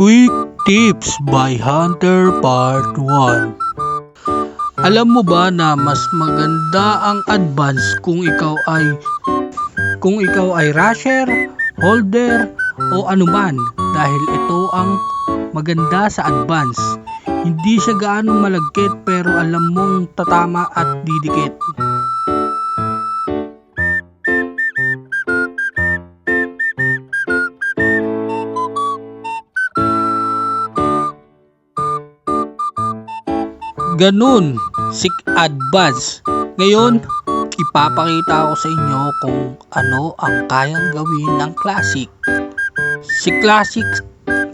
Quick Tips by Hunter Part 1. Alam mo ba na mas maganda ang advance kung ikaw ay rusher, holder o anuman, dahil ito ang maganda sa advance. Hindi siya gaano malagkit pero alam mong tatama at didikit. Ganun, Sick Advance. Ngayon, ipapakita ko sa inyo kung ano ang kayang gawin ng Classic. Si Classic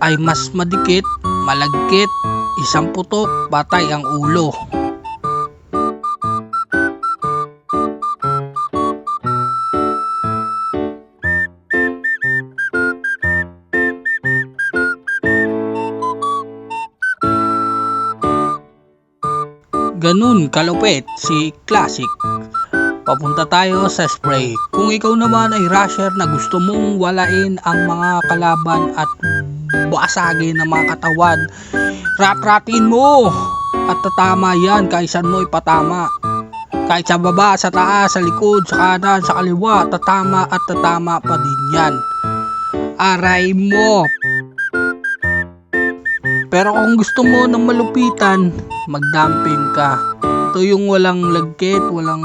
ay mas madikit, malagkit, isang putok, patay ang ulo. Ganun kalupit si Classic. Papunta tayo sa spray. Kung ikaw naman ay rusher na gusto mong walain ang mga kalaban at basagin ang mga katawan, rat-ratin mo at tatama yan. Kahit saan mo ipatama, kahit sa baba, sa taas, sa likod, sa kanan, sa kaliwa, tatama at tatama pa din yan. Aray mo. Pero kung gusto mo ng malupitan, magdamping ka. Ito yung walang lagkit, walang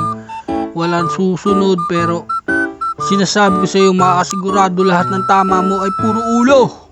susunod, pero sinasabi ko sa iyo, makasigurado lahat ng tama mo ay puro ulo.